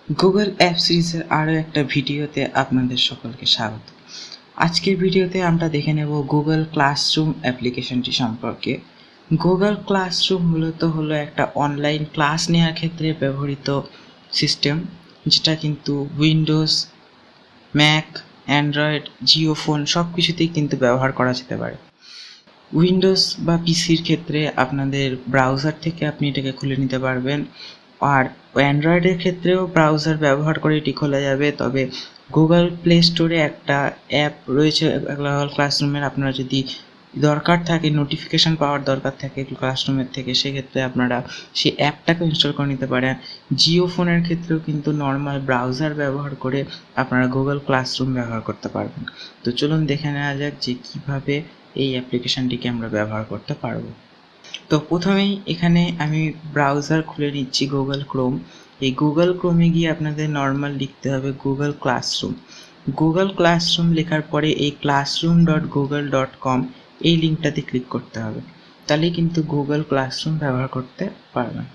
Google app সিরিজের আরও একটা ভিডিওতে আপনাদের সকলকে স্বাগত। আজকের ভিডিওতে আমরা দেখে নেব গুগল ক্লাসরুম অ্যাপ্লিকেশনটি সম্পর্কে। গুগল ক্লাসরুম মূলত হলো একটা অনলাইন ক্লাস নেওয়ার ক্ষেত্রে ব্যবহৃত সিস্টেম, যেটা কিন্তু Windows, Mac, Android, Jio phone সব কিছুতেই কিন্তু ব্যবহার করা যেতে পারে। উইন্ডোজ বা পিসির ক্ষেত্রে আপনাদের ব্রাউজার থেকে আপনি এটাকে খুলে নিতে পারবেন, আর অ্যান্ড্রয়েডের ক্ষেত্রেও ব্রাউজার ব্যবহার করে এটি খোলা যাবে। তবে গুগল প্লে স্টোরে একটা অ্যাপ রয়েছে গুগল ক্লাসরুমের, আপনারা যদি দরকার থাকে, নোটিফিকেশান পাওয়ার দরকার থাকে ক্লাসরুমের থেকে, সেক্ষেত্রে আপনারা সেই অ্যাপটাকে ইনস্টল করে নিতে পারেন। জিও ফোনের ক্ষেত্রেও কিন্তু নর্মাল ব্রাউজার ব্যবহার করে আপনারা গুগল ক্লাসরুম ব্যবহার করতে পারবেন। তো চলুন দেখে নেওয়া যাক যে কীভাবে এই অ্যাপ্লিকেশানটিকে আমরা ব্যবহার করতে পারবো। তো প্রথমেই এখানে আমি ব্রাউজার খুলে নিচ্ছি গুগল ক্রোম। এই গুগল ক্রোমে গিয়ে আপনাদের নর্মাল লিখতে হবে গুগল ক্লাসরুম। গুগল ক্লাসরুম লেখার পরে এই classroom.google.com এই লিঙ্কটাতে ক্লিক করতে হবে, তাহলেই কিন্তু গুগল ক্লাসরুম ব্যবহার করতে পারবেন।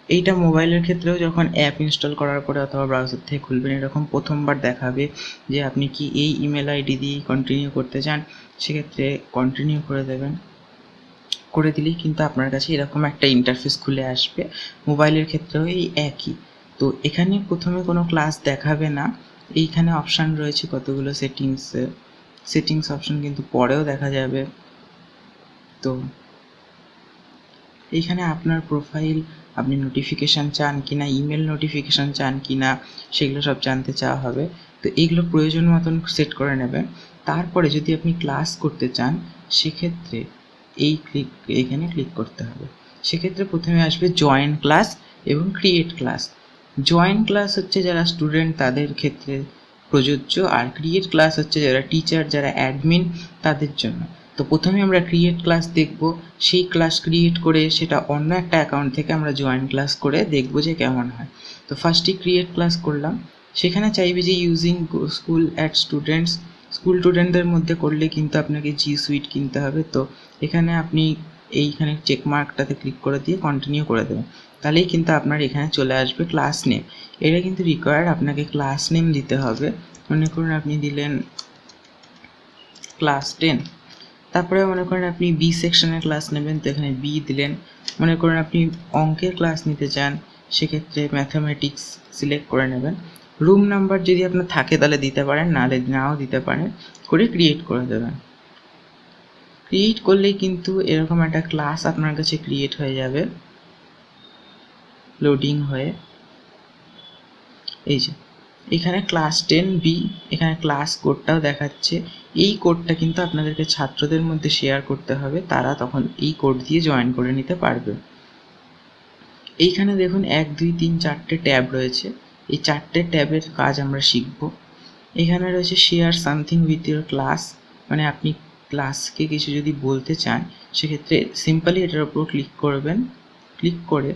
এইটা মোবাইলের ক্ষেত্রেও যখন অ্যাপ ইনস্টল করার পরে অথবা ব্রাউজার থেকে খুলবেন, এরকম প্রথমবার দেখাবে যে আপনি কি এই ইমেল আইডি দিয়ে কন্টিনিউ করতে চান, সেক্ষেত্রে কন্টিনিউ করে দেবেন। করে দিলেই কিন্তু আপনার কাছে এরকম একটা ইন্টারফেস খুলে আসবে। মোবাইলের ক্ষেত্রেও এই একই। তো এখানে প্রথমে কোনো ক্লাস দেখাবে না, এইখানে অপশান রয়েছে কতগুলো সেটিংস অপশান কিন্তু পরেও দেখা যাবে। তো এইখানে আপনার প্রোফাইল, আপনি নোটিফিকেশান চান কি না, ইমেল নোটিফিকেশান চান কি না, সেগুলো সব জানতে চাওয়া হবে। তো এইগুলো প্রয়োজন মতন সেট করে নেবেন। তারপরে যদি আপনি ক্লাস করতে চান, সেক্ষেত্রে এইখানে ক্লিক করতে হবে। সেক্ষেত্রে প্রথমে আসবে জয়েন ক্লাস এবং ক্রিয়েট ক্লাস। জয়েন ক্লাস হচ্ছে যারা স্টুডেন্ট তাদের ক্ষেত্রে প্রযোজ্য, আর ক্রিয়েট ক্লাস হচ্ছে যারা টিচার, যারা অ্যাডমিন, তাদের জন্য। তো প্রথমে আমরা ক্রিয়েট ক্লাস দেখব, সেই ক্লাস ক্রিয়েট করে সেটা অন্য একটা অ্যাকাউন্ট থেকে আমরা জয়েন ক্লাস করে দেখব যে কেমন হয়। তো ফার্স্টে ক্রিয়েট ক্লাস করলাম। সেখানে চাইবে যে using school at students, school স্টুডেন্টদের মধ্যে করলে কিন্তু আপনাকে জি সুইট কিনতে হবে। তো এখানে আপনি এইখানে চেক মার্কটাতে ক্লিক করে দিয়ে কন্টিনিউ করে দেবেন, তাহলেই কিন্তু আপনার এখানে চলে আসবে ক্লাস নেম। এটা কিন্তু রিকোয়ার্ড, আপনাকে ক্লাস নেম দিতে হবে। মনে করুন আপনি দিলেন ক্লাস 10, তারপরে মনে করেন আপনি বি সেকশনের ক্লাস নেবেন, তো এখানে বি দিলেন। মনে করেন আপনি অঙ্কের ক্লাস নিতে চান, সেক্ষেত্রে ম্যাথামেটিক্স সিলেক্ট করে নেবেন। রুম নাম্বার যদি আপনার থাকে তাহলে দিতে পারেন, নাহলে নাও দিতে পারেন, করে ক্রিয়েট করে দেবেন। ক্রিয়েট করলেই কিন্তু এরকম একটা ক্লাস আপনার কাছে ক্রিয়েট হয়ে যাবে, লোডিং হয়ে। এই যে এখানে ক্লাস 10B, এখানে ক্লাস কোডটাও দেখাচ্ছে। এই কোডটা কিন্তু আপনাদেরকে ছাত্রদের মধ্যে শেয়ার করতে হবে, তারা তখন এই কোড দিয়ে জয়েন করে নিতে পারবে। এইখানে দেখুন 1, 2, 3, 4টে ট্যাব রয়েছে। এই 4টে ট্যাবের কাজ আমরা শিখব। এখানে রয়েছে share something with your class, মানে আপনি ক্লাসকে কিছু যদি বলতে চান, সেক্ষেত্রে সিম্পলি এটার উপর ক্লিক করবেন। ক্লিক করে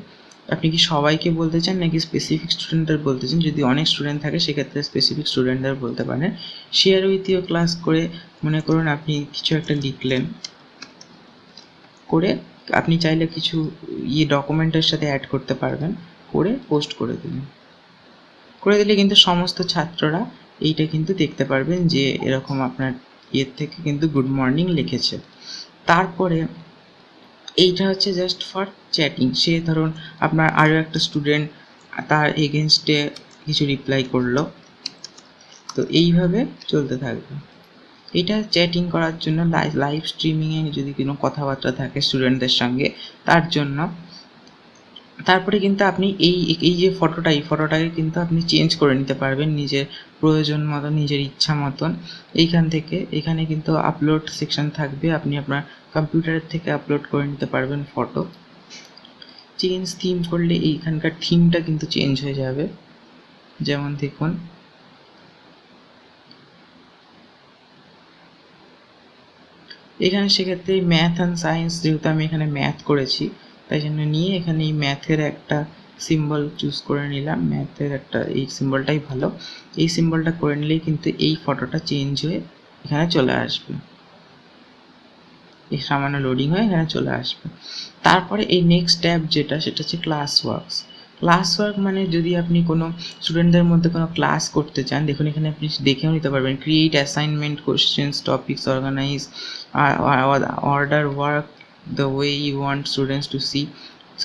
আপনি কি সবাইকে বলতে চান নাকি স্পেসিফিক স্টুডেন্টদের বলতে চান, যদি অনেক স্টুডেন্ট থাকে সেক্ষেত্রে স্পেসিফিক স্টুডেন্টদের বলতে পারেন। শেয়ার উইথ ইউর ক্লাস করে মনে করুন আপনি কিছু একটা লিখলেন, করে আপনি চাইলে কিছু ডকুমেন্টের সাথে অ্যাড করতে পারবেন, করে পোস্ট করে দিলেন। করে দিলে কিন্তু সমস্ত ছাত্ররা এইটা কিন্তু দেখতে পারবেন যে এরকম আপনার থেকে কিন্তু গুড মর্নিং লিখেছে। তারপরে এইটা হচ্ছে জাস্ট ফর চ্যাটিং। সে ধরুন আপনার আরও একটা স্টুডেন্ট তার এগেনস্টে কিছু রিপ্লাই করলো, তো এইভাবে চলতে থাকবে। এটা চ্যাটিং করার জন্য, লাইভ স্ট্রিমিংয়ে যদি কোনো কথাবার্তা থাকে স্টুডেন্টদের সঙ্গে, তার জন্য। তারপরে কিন্তু আপনি এই যে ফটোটা, এই ফটোটাকে কিন্তু আপনি চেঞ্জ করে নিতে পারবেন নিজের প্রয়োজন মতো, নিজের ইচ্ছা মতন। এইখান থেকে এখানে কিন্তু আপলোড সেকশন থাকবে, আপনি আপনার কম্পিউটারের থেকে আপলোড করে নিতে পারবেন ফটো। চেঞ্জ থিম করলে এইখানকার থিমটা কিন্তু চেঞ্জ হয়ে যাবে। যেমন দেখুন এখানে, সেক্ষেত্রে ম্যাথ অ্যান্ড সায়েন্স, যেহেতু আমি এখানে ম্যাথ করেছি তাই জন্য নিয়ে এখানে এই ম্যাথের একটা সিম্বল চুজ করে নিলাম। ম্যাথের একটা এই সিম্বলটাই ভালো, এই সিম্বলটা করে নিলেই কিন্তু এই ফটোটা চেঞ্জ হয়ে এখানে চলে আসবে। এই সামান্য লোডিং হয়ে এখানে চলে আসবে। তারপরে এই নেক্সট ট্যাব যেটা, সেটা হচ্ছে ক্লাস ওয়ার্কস। ক্লাস ওয়ার্ক মানে যদি আপনি কোনো স্টুডেন্টদের মধ্যে কোনো ক্লাস করতে চান, দেখুন এখানে আপনি দেখেও নিতে পারবেন create assignment, questions, topics, organise, order work the way you want students to see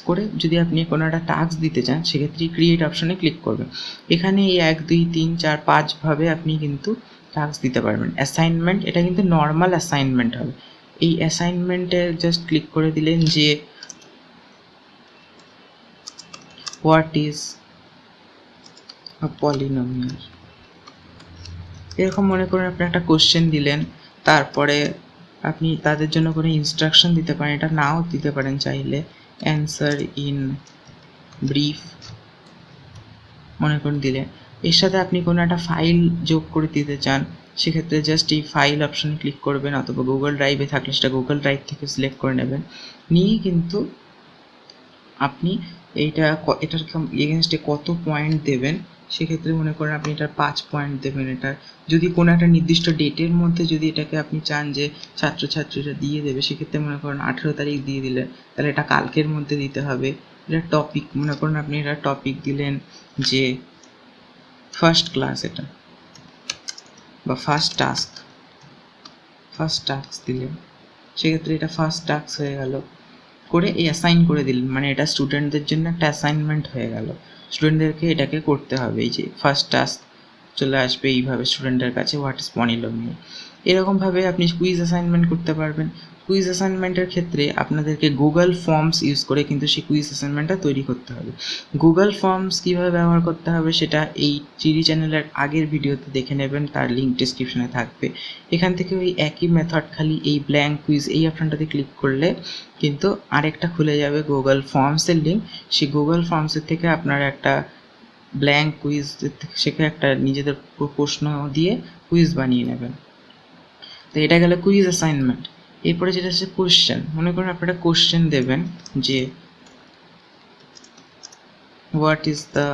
করে যদি আপনি কোনো একটা টাস্ক দিতে চান সেক্ষেত্রে ক্রিয়েট অপশনে ক্লিক করবেন। এখানে এই 1 2 3 4 5 ভাবে আপনি কিন্তু টাস্ক দিতে পারবেন। অ্যাসাইনমেন্ট, এটা কিন্তু নর্মাল অ্যাসাইনমেন্ট হবে। এই অ্যাসাইনমেন্টে জাস্ট ক্লিক করে দিলেন যে হোয়াট ইজ আ পলিনোমিয়াল, এরকম মনে করুন আপনি একটা কোশ্চেন দিলেন, তারপরে আপনি তাদের জন্য কোনো ইনস্ট্রাকশন দিতে পারেন, এটা নাও দিতে পারেন চাইলে, অ্যান্সার ইন ব্রিফ মনে করুন দিলেন। এর সাথে আপনি কোনো একটা ফাইল যোগ করে দিতে চান, সেক্ষেত্রে জাস্ট এই ফাইল অপশানে ক্লিক করবেন, অথবা গুগল ড্রাইভে থাকলে সেটা গুগল ড্রাইভ থেকে সিলেক্ট করে নেবেন। নিয়ে কিন্তু আপনি এটার এগেনস্টে কত পয়েন্ট দেবেন, সেক্ষেত্রে মনে করেন আপনি এটার 5 পয়েন্ট দেবেন। এটা যদি কোনো একটা নির্দিষ্ট ডেটের মধ্যে যদি এটাকে আপনি চান যে ছাত্রছাত্রীরা দিয়ে দেবে, সেক্ষেত্রে মনে করেন 18 তারিখ দিয়ে দিলেন, তাহলে এটা কালকের মধ্যে দিতে হবে। এটা টপিক, মনে করুন আপনি এটা টপিক দিলেন যে ফার্স্ট ক্লাস, এটা বা ফার্স্ট টাস্ক দিলেন, সেক্ষেত্রে এটা ফার্স্ট টাস্ক হয়ে গেল। করে এই অ্যাসাইন করে দিলেন, মানে এটা স্টুডেন্টদের জন্য একটা অ্যাসাইনমেন্ট হয়ে গেল, স্টুডেন্টদেরকে এটাকে করতে হবে। এই যে ফার্স্ট টাস্ক চলে আসবে এইভাবে স্টুডেন্টের কাছে, হোয়াট ইজ পলিনোমিয়াল। এরকমভাবে আপনি কুইজ অ্যাসাইনমেন্ট করতে পারবেন। কুইজ অ্যাসাইনমেন্টের ক্ষেত্রে আপনাদেরকে গুগল ফর্মস ইউজ করে কিন্তু সেই কুইজ অ্যাসাইনমেন্টটা তৈরি করতে হবে। গুগল ফর্মস কীভাবে ব্যবহার করতে হবে সেটা এই চিরি চ্যানেলের আগের ভিডিওতে দেখে নেবেন, তার লিঙ্ক ডিসক্রিপশনে থাকবে। এখান থেকে ওই একই মেথড, খালি এই ব্ল্যাঙ্ক কুইজ এই অপশানটাতে ক্লিক করলে কিন্তু আরেকটা খুলে যাবে গুগল ফর্মসের লিঙ্ক। সেই গুগল ফর্মসের থেকে আপনারা একটা ব্ল্যাঙ্ক কুইজ সেখানে একটা নিজেদের প্রশ্ন দিয়ে কুইজ বানিয়ে নেবেন। তো এটা গেল কুইজ অ্যাসাইনমেন্ট। এরপরে যেটা হচ্ছে কোশ্চেন, মনে করুন আপনারা কোশ্চেন দেবেন যে হোয়াট ইজ দ্য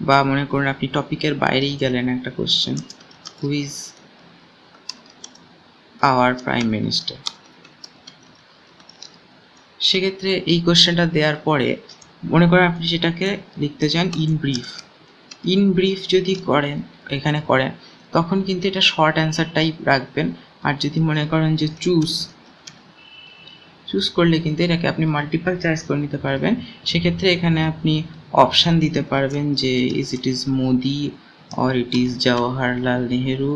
বা মনে করুন আপনি টপিকের বাইরেই গেলেন একটা question, who is our prime minister. সেক্ষেত্রে এই কোশ্চেনটা দেওয়ার পরে মনে করেন আপনি সেটাকে লিখতে চান ইন ব্রিফ যদি এখানে করেন তখন কিন্তু এটা শর্ট অ্যান্সার টাইপ রাখবেন। আর যদি মনে করেন যে চুজ করলে কিন্তু এটাকে আপনি মাল্টিপল চয়েস করে নিতে পারবেন। সেক্ষেত্রে এখানে আপনি অপশান দিতে পারবেন যে it is Modi or it is Jawaharlal Nehru,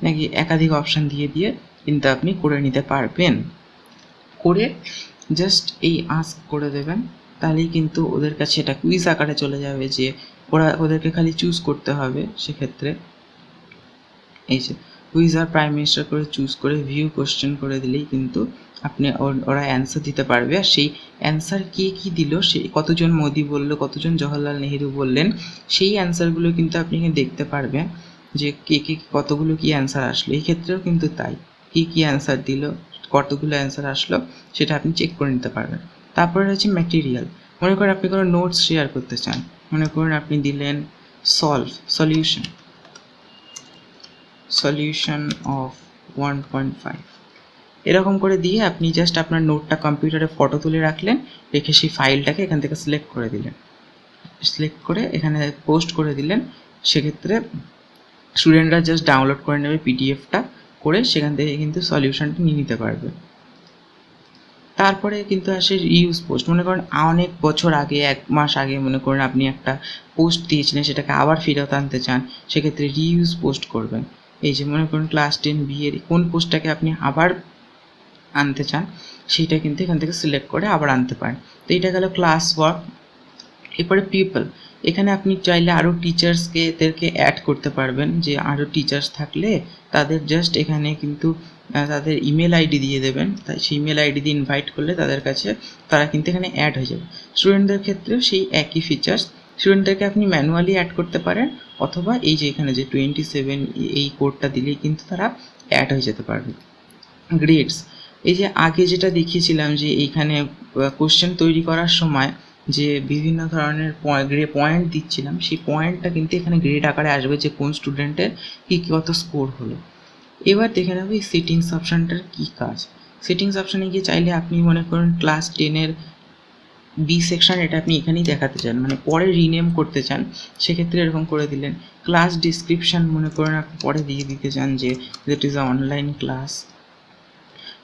নাকি একাধিক অপশান দিয়ে কিন্তু আপনি করে নিতে পারবেন। করে জাস্ট এই আস্ক করে দেবেন, তাহলেই কিন্তু ওদের কাছে এটা কুইজ আকারে চলে যাবে, যে ওদেরকে খালি চুজ করতে হবে। সেক্ষেত্রে এই যে কুইজ আর প্রাইম মিনিস্টার করে চুজ করে ভিউ কোশ্চেন করে দিলেই কিন্তু আপনি ওরা অ্যান্সার দিতে পারবে। আর সেই অ্যান্সার কে কী দিল, সেই কতজন মোদি বললো, কতজন জওহরলাল নেহেরু বললেন, সেই অ্যান্সারগুলো কিন্তু আপনি দেখতে পারবেন যে কে কতগুলো কি অ্যান্সার আসলো। এই ক্ষেত্রেও কিন্তু তাই, কি অ্যান্সার দিল, কতগুলো অ্যান্সার আসলো, সেটা আপনি চেক করে নিতে পারবেন। তারপরে হচ্ছে ম্যাটেরিয়াল, মনে করেন আপনি কোনো নোটস শেয়ার করতে চান, মনে করুন আপনি দিলেন সলিউশন অফ 1.5, এরকম করে দিয়ে আপনি জাস্ট আপনার নোটটা কম্পিউটারে ফটো তুলে রাখলেন, রেখে সেই ফাইলটাকে এখান থেকে সিলেক্ট করে এখানে পোস্ট করে দিলেন। সেক্ষেত্রে স্টুডেন্টরা জাস্ট ডাউনলোড করে নেবে পিডিএফটা, করে সেখান থেকে কিন্তু সলিউশনটা নিয়ে নিতে পারবে। তারপরে কিন্তু আসে রিউজ পোস্ট, মনে করেন অনেক বছর আগে, 1 মাস আগে মনে করেন আপনি একটা পোস্ট দিয়েছিলেন, সেটাকে আবার ফেরত আনতে চান, সেক্ষেত্রে রিউজ পোস্ট করবেন। এই যে মনে করুন ক্লাস 10 বি এর কোন পোস্টটাকে আপনি আবার আনতে চান, সেইটা কিন্তু এখান থেকে সিলেক্ট করে আবার আনতে পারেন। তো এটা গেল ক্লাস ওয়ার্ক। এরপরে পিপল, এখানে আপনি চাইলে আরও এদেরকে অ্যাড করতে পারবেন, যে আরও টিচার্স থাকলে তাদের জাস্ট এখানে কিন্তু তাদের ইমেল আইডি দিয়ে দেবেন, তাই সেই ইমেল আইডি দিয়ে ইনভাইট করলে তাদের কাছে তারা কিন্তু এখানে অ্যাড হয়ে যাবে। স্টুডেন্টদের ক্ষেত্রেও সেই একই ফিচার্স, স্টুডেন্টদেরকে আপনি ম্যানুয়ালি অ্যাড করতে পারেন, অথবা এই যে এখানে যে 27 এই কোডটা দিলেই কিন্তু তারা অ্যাড হয়ে যেতে পারবে। গ্রেডস, এই যে আগে যেটা দেখিয়েছিলাম যে এইখানে কোশ্চেন তৈরি করার সময় যে বিভিন্ন ধরনের পয়েন্ট দিচ্ছিলাম, সেই পয়েন্টটা কিন্তু এখানে গ্রেড আকারে আসবে, যে কোন স্টুডেন্টের কত স্কোর হলো। এবার দেখে নেব এই সেটিংস অপশানটার কী কাজ। সেটিংস অপশানে গিয়ে চাইলে আপনি মনে করুন ক্লাস 10-এর বি সেকশন এটা আপনি এখানেই দেখাতে চান, মানে পরে রিনেম করতে চান, সেক্ষেত্রে এরকম করে দিলেন। ক্লাস ডিসক্রিপশান মনে করেন আপনি পরে দিয়ে দিতে চান যে that is a online class.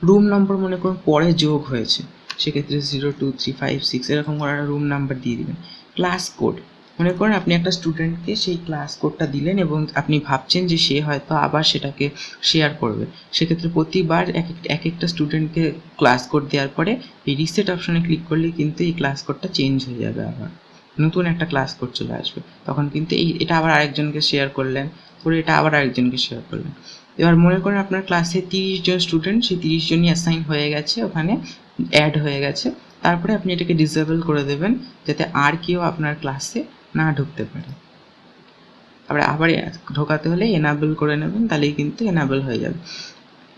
Room number মনে করুন পরে যোগ হয়েছে, সেক্ষেত্রে 0 2 3 5 6 এরকম করে একটা রুম নাম্বার দিয়ে দিবেন। ক্লাস কোড মনে করেন আপনি একটা স্টুডেন্টকে সেই ক্লাস কোডটা দিলেন এবং আপনি ভাবছেন যে সে হয়তো আবার সেটাকে শেয়ার করবে, সেক্ষেত্রে প্রতিবার এক একটা স্টুডেন্টকে ক্লাস কোড দেওয়ার পরে এই রিসেট অপশানে ক্লিক করলেই কিন্তু এই ক্লাস কোডটা চেঞ্জ হয়ে যাবে, আবার নতুন একটা ক্লাস কোড চলে আসবে। তখন কিন্তু এটা আবার আরেকজনকে শেয়ার করলেন, করে এটা আবার আরেকজনকে শেয়ার করলেন। এবার মনে করেন আপনার ক্লাসে 30 জন স্টুডেন্ট, সেই 30 জনই অ্যাসাইন হয়ে গেছে, ওখানে অ্যাড হয়ে গেছে। তারপরে আপনি এটাকে ডিসেবল করে দেবেন যাতে আর কেউ আপনার ক্লাসে না ঢুকতে পারে। তারপরে আবার ঢোকাতে হলে এনাবেল করে নেবেন, তাহলেই কিন্তু এনাবেল হয়ে যাবে।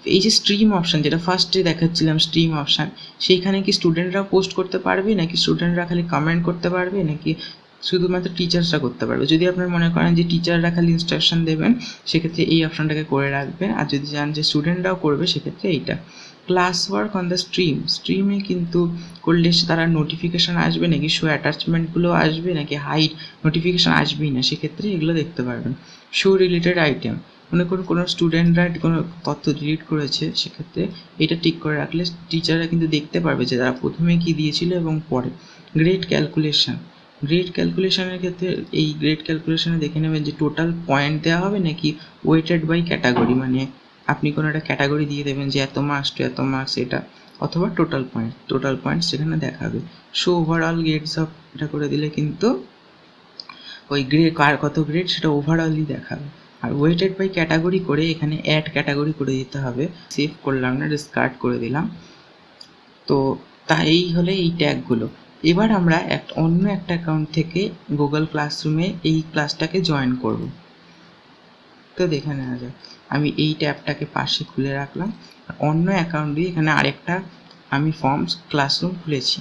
এই যে স্ট্রিম অপশান যেটা ফার্স্টে দেখাচ্ছিলাম, স্ট্রিম অপশান, সেইখানে কি স্টুডেন্টরা পোস্ট করতে পারবে, নাকি স্টুডেন্টরা খালি কমেন্ট করতে পারবে, নাকি শুধুমাত্র টিচার্সরা করতে পারবে? যদি আপনার মনে করেন যে টিচাররা খালি ইনস্ট্রাকশন দেবেন, সেক্ষেত্রে এই অপশানটাকে করে রাখবেন, আর যদি চান যে স্টুডেন্টরাও করবে, সেক্ষেত্রে এইটা। ক্লাস ওয়ার্ক অন দ্য স্ট্রিমে কিন্তু করলে তারা নোটিফিকেশান আসবে, নাকি শো অ্যাটাচমেন্টগুলো আসবে, নাকি হাইড নোটিফিকেশান আসবেই না, সেক্ষেত্রে এগুলো দেখতে পারবেন। শো রিলেটেড আইটেম মনে করুন কোনো স্টুডেন্টরা কোনো তথ্য ডিলিট করেছে, সেক্ষেত্রে এটা ঠিক করে রাখলে টিচাররা কিন্তু দেখতে পারবে যে তারা প্রথমে কী দিয়েছিল এবং পরে। গ্রেড ক্যালকুলেশনের ক্ষেত্রে এই গ্রেড ক্যালকুলেশনে দেখে নেবেন যে টোটাল পয়েন্ট দেওয়া হবে নাকি ওয়েটেড বাই ক্যাটাগরি, মানে আপনি কোনো একটা ক্যাটাগরি দিয়ে দেবেন যে এত মার্কস টু এত মার্কস এটা, অথবা টোটাল পয়েন্ট সেখানে দেখাবে। শো ওভারঅল গ্রেডস অফ এটা করে দিলে কিন্তু ওই গ্রেড কার কত গ্রেড সেটা ওভারঅলই দেখাবে। আর ওয়েটেড বাই ক্যাটাগরি করে এখানে অ্যাড ক্যাটাগরি করে দিতে হবে। সেভ করলাম না, ডিসকার্ড করে দিলাম। তো এই হলে এই ট্যাগগুলো। এবার আমরা অন্য একটা অ্যাকাউন্ট থেকে গুগল ক্লাসরুমে এই ক্লাসটাকে জয়েন করব। তো দেখে নেওয়া যাক, আমি এই ট্যাবটাকে পাশে খুলে রাখলাম, অন্য অ্যাকাউন্ট দিয়ে এখানে আরেকটা আমি ফর্মস ক্লাসরুম খুলেছি।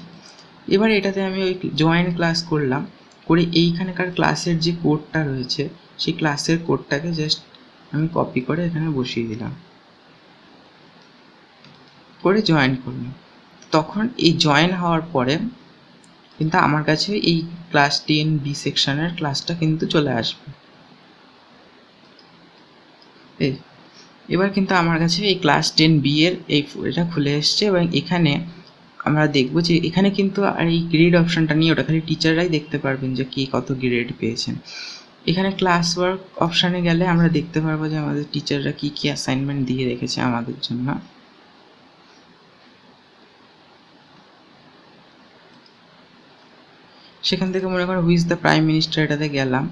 এবার এটাতে আমি ওই জয়েন ক্লাস করলাম, করে এইখানকার ক্লাসের যে কোডটা রয়েছে সেই ক্লাসের কোডটাকে জাস্ট আমি কপি করে এখানে বসিয়ে দিলাম, করে জয়েন করলাম। তখন এই জয়েন হওয়ার পরে কিন্তু আমার কাছে এই ক্লাস 10 বি সেকশনের ক্লাসটা কিন্তু চলে আসবে। এবার কিন্তু আমার কাছে এই ক্লাস 10 বি এর এটা খুলে এসছে, এবং এখানে আমরা দেখব যে এখানে কিন্তু আর এই গ্রেড অপশানটা নিয়ে ওটা খালি টিচাররাই দেখতে পারবেন যে কে কত গ্রেড পেয়েছেন। এখানে ক্লাস ওয়ার্ক অপশানে গেলে আমরা দেখতে পারবো যে আমাদের টিচাররা কী কী অ্যাসাইনমেন্ট দিয়ে রেখেছে আমাদের জন্য। সেখান থেকে মনে করেন হুইজ দ্য প্রাইম মিনিস্টার এটাতে গেলাম,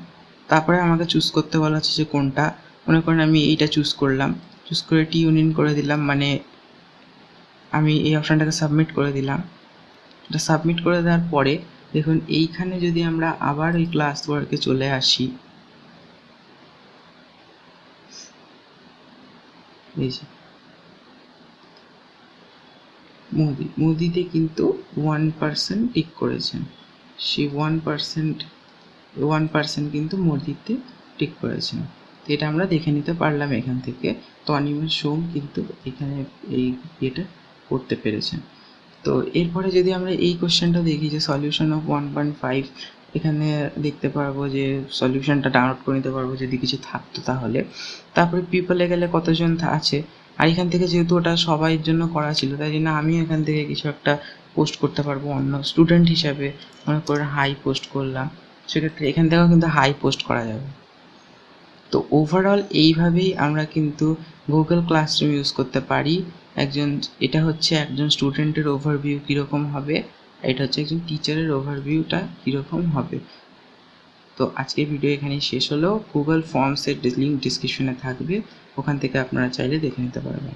তারপরে আমাকে চুজ করতে বলা হচ্ছে যে কোনটা। মনে করেন আমি এইটা চুজ করলাম, চুজ করে টিউন করে দিলাম, মানে আমি এই অপশানটাকে সাবমিট করে দিলাম। এটা সাবমিট করে দেওয়ার পরে দেখুন এইখানে যদি আমরা আবার ওই ক্লাস ওয়ার্কে চলে আসি, এই যে মোদিতে কিন্তু 1% টিক করেছেন, সেই 1% কিন্তু মোদিতে টিক করেছেন। তো এটা আমরা দেখে নিতে পারলাম এখান থেকে। তো অনিমেষ সোম কিন্তু এখানে এই এটা করতে পেরেছেন। তো এরপরে যদি আমরা এই কোশ্চেনটা দেখি যে সলিউশন অফ 1.5, এখানে দেখতে পারবো যে সলিউশনটা ডাউনলোড করে নিতে পারবো যদি কিছু থাকতো তাহলে। তারপরে পিপলে গেলে কতজন আছে, আর এখান থেকে যেহেতু ওটা সবাইয়ের জন্য করা ছিল, তাই জন্য আমি এখান থেকে কিছু একটা পোস্ট করতে পারবো অন্য স্টুডেন্ট হিসাবে। মনে করে হাই পোস্ট করলাম, সেক্ষেত্রে এখান থেকেও কিন্তু হাই পোস্ট করা যাবে। তো ওভারঅল এইভাবেই আমরা কিন্তু গুগল ক্লাসরুম ইউজ করতে পারি। এটা হচ্ছে একজন স্টুডেন্টের ওভারভিউ কীরকম হবে, এটা হচ্ছে একজন টিচারের ওভারভিউটা কীরকম হবে। তো আজকের ভিডিও এখানেই শেষ হলো। গুগল ফর্মসের লিঙ্ক ডিসক্রিপশনে থাকবে, ওখান থেকে আপনারা চাইলে দেখে নিতে পারবেন।